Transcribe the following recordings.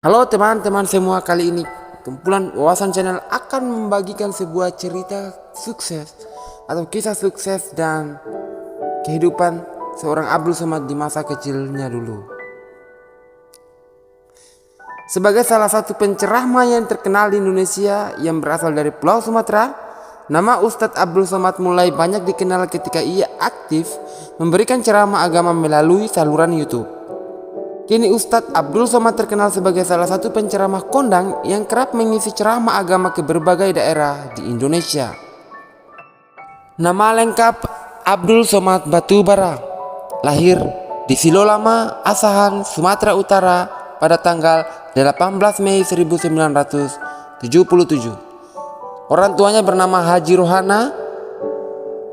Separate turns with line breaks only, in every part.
Halo teman-teman semua, kali ini kumpulan Wawasan Channel akan membagikan sebuah cerita sukses atau kisah sukses dan kehidupan seorang Abdul Somad di masa kecilnya dulu. Sebagai salah satu penceramah yang terkenal di Indonesia yang berasal dari Pulau Sumatera, nama Ustadz Abdul Somad mulai banyak dikenal ketika ia aktif memberikan ceramah agama melalui saluran YouTube. Kini Ustadz Abdul Somad terkenal sebagai salah satu penceramah kondang yang kerap mengisi ceramah agama ke berbagai daerah di Indonesia. Nama lengkap Abdul Somad Batubara. Lahir di Silolama, Asahan, Sumatera Utara pada tanggal 18 Mei 1977. Orang tuanya bernama Haji Rohana.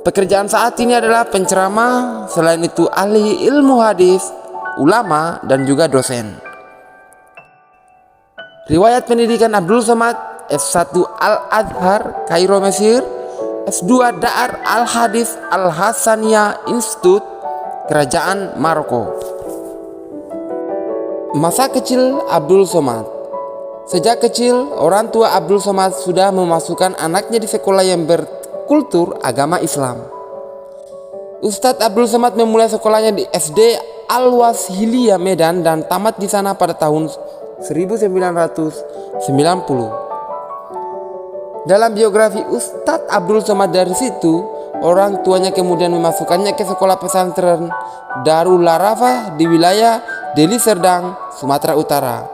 Pekerjaan saat ini adalah penceramah, selain itu ahli ilmu hadis, ulama, dan juga dosen. Riwayat pendidikan Abdul Somad: S1 Al-Azhar, Kairo, Mesir; S2 Dar Al-Hadis Al-Hasaniyah Institute, Kerajaan Maroko. Masa kecil Abdul Somad. Sejak kecil, orang tua Abdul Somad sudah memasukkan anaknya di sekolah yang berkultur agama Islam. Ustadz Abdul Somad memulai sekolahnya di SD Al-Washilia Medan dan tamat di sana pada tahun 1990. Dalam biografi Ustadz Abdul Somad dari situ, orang tuanya kemudian memasukkannya ke sekolah pesantren Darul Arafah di wilayah Deli Serdang, Sumatera Utara.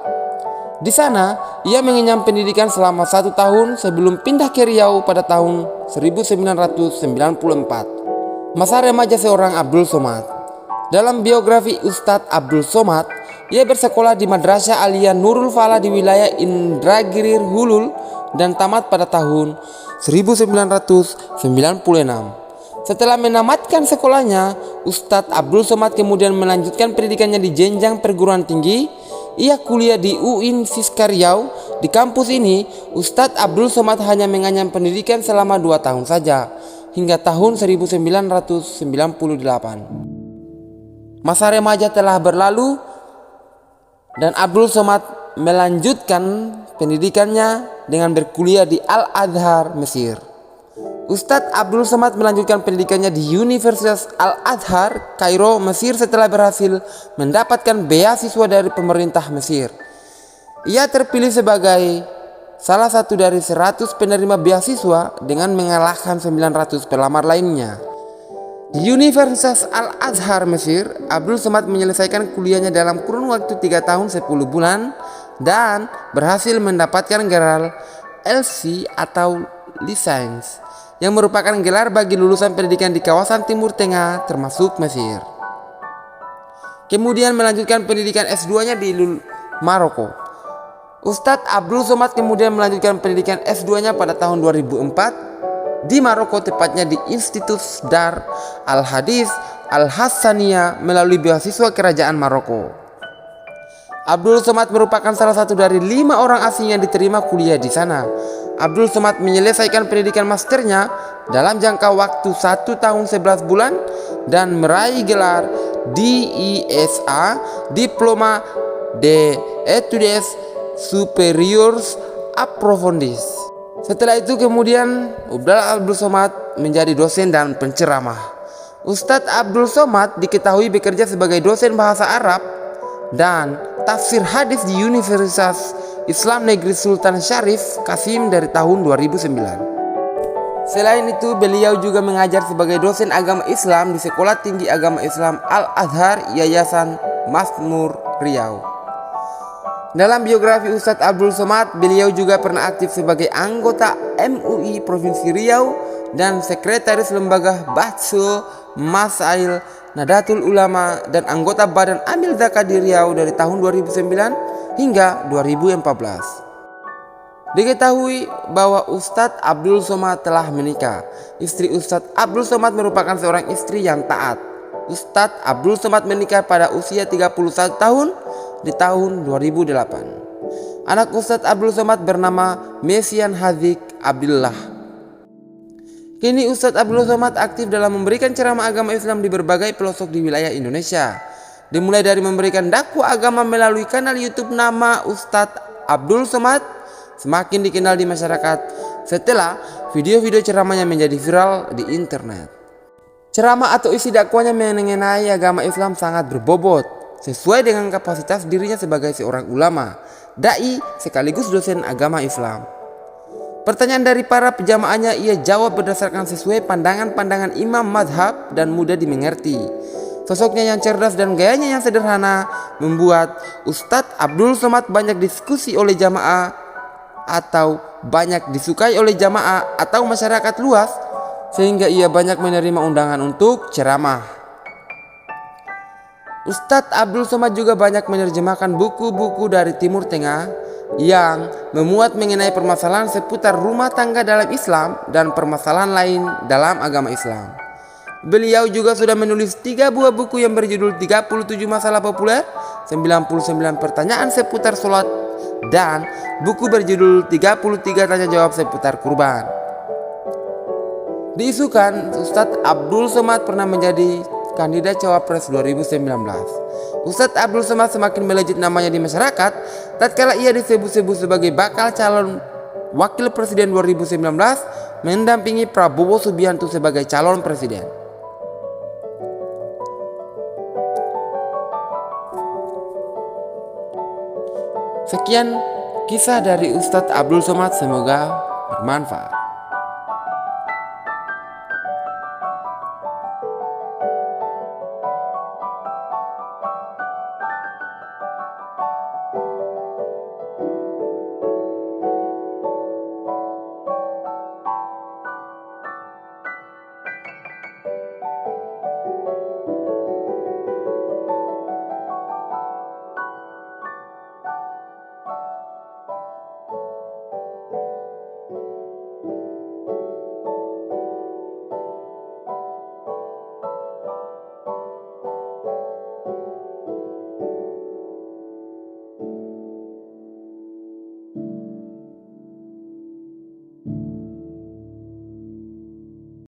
Di sana, ia mengenyam pendidikan selama 1 tahun sebelum pindah ke Riau pada tahun 1994. Masa remaja seorang Abdul Somad. Dalam biografi Ustadz Abdul Somad, ia bersekolah di Madrasah Aliyah Nurul Falah di wilayah Indragiri Hulul dan tamat pada tahun 1996. Setelah menamatkan sekolahnya, Ustadz Abdul Somad kemudian melanjutkan pendidikannya di jenjang perguruan tinggi. Ia kuliah di UIN Siska Riau. Di kampus ini, Ustadz Abdul Somad hanya mengenyam pendidikan selama 2 tahun saja, hingga tahun 1998. Masa remaja telah berlalu dan Abdul Somad melanjutkan pendidikannya dengan berkuliah di Al-Azhar, Mesir. Ustadz Abdul Somad melanjutkan pendidikannya di Universitas Al-Azhar, Kairo, Mesir setelah berhasil mendapatkan beasiswa dari pemerintah Mesir. Ia terpilih sebagai salah satu dari 100 penerima beasiswa dengan mengalahkan 900 pelamar lainnya. Di Universitas Al-Azhar, Mesir, Abdul Somad menyelesaikan kuliahnya dalam kurun waktu 3 tahun 10 bulan dan berhasil mendapatkan gelar LC atau License, yang merupakan gelar bagi lulusan pendidikan di kawasan Timur Tengah termasuk Mesir. Kemudian melanjutkan pendidikan S2-nya di Maroko. Ustadz Abdul Somad kemudian melanjutkan pendidikan S2-nya pada tahun 2004 di Maroko, tepatnya di Institut Dar Al-Hadis Al-Hasaniyah melalui beasiswa kerajaan Maroko. Abdul Somad merupakan salah satu dari 5 orang asing yang diterima kuliah di sana. Abdul Somad menyelesaikan pendidikan masternya dalam jangka waktu 1 tahun 11 bulan dan meraih gelar DESA, Diploma de Etudes Superiors Approfondis. Setelah itu kemudian Abdul Somad menjadi dosen dan penceramah. Ustadz Abdul Somad diketahui bekerja sebagai dosen bahasa Arab dan tafsir hadis di Universitas Islam Negeri Sultan Syarif Kasim dari tahun 2009. Selain itu, beliau juga mengajar sebagai dosen agama Islam di Sekolah Tinggi Agama Islam Al-Azhar Yayasan Masmur Riau. Dalam biografi Ustadz Abdul Somad, beliau juga pernah aktif sebagai anggota MUI Provinsi Riau dan sekretaris lembaga Bahsu Masail Nadatul Ulama dan anggota Badan Amil Zakat di Riau dari tahun 2009 hingga 2014. Diketahui bahwa Ustadz Abdul Somad telah menikah. Istri Ustadz Abdul Somad merupakan seorang istri yang taat. Ustadz Abdul Somad menikah pada usia 31 tahun di tahun 2008. Anak Ustadz Abdul Somad bernama Mesian Hazik Abdullah. Kini Ustadz Abdul Somad aktif dalam memberikan ceramah agama Islam di berbagai pelosok di wilayah Indonesia. dimulai dari memberikan dakwah agama melalui kanal YouTube nama Ustadz Abdul Somad semakin dikenal di masyarakat setelah video-video ceramahnya menjadi viral di internet. Ceramah atau isi dakwanya mengenai agama Islam sangat berbobot, sesuai dengan kapasitas dirinya sebagai seorang ulama, dai sekaligus dosen agama Islam. Pertanyaan dari para pejamaahnya ia jawab berdasarkan sesuai pandangan-pandangan imam madhab dan mudah dimengerti. Sosoknya yang cerdas dan gayanya yang sederhana membuat Ustadz Abdul Somad banyak diskusi oleh jamaah atau banyak disukai oleh jamaah atau masyarakat luas, sehingga ia banyak menerima undangan untuk ceramah. Ustadz Abdul Somad juga banyak menerjemahkan buku-buku dari Timur Tengah yang memuat mengenai permasalahan seputar rumah tangga dalam Islam dan permasalahan lain dalam agama Islam. Beliau juga sudah menulis 3 buah buku yang berjudul 37 Masalah Populer, 99 Pertanyaan Seputar Sholat, dan buku berjudul 33 Tanya Jawab Seputar Kurban. Diisukan Ustadz Abdul Somad pernah menjadi kandidat Cawapres 2019. Ustadz Abdul Somad semakin melejit namanya di masyarakat tatkala ia disebut-sebut sebagai bakal calon wakil presiden 2019 mendampingi Prabowo Subianto sebagai calon presiden. Sekian kisah dari Ustadz Abdul Somad, semoga bermanfaat.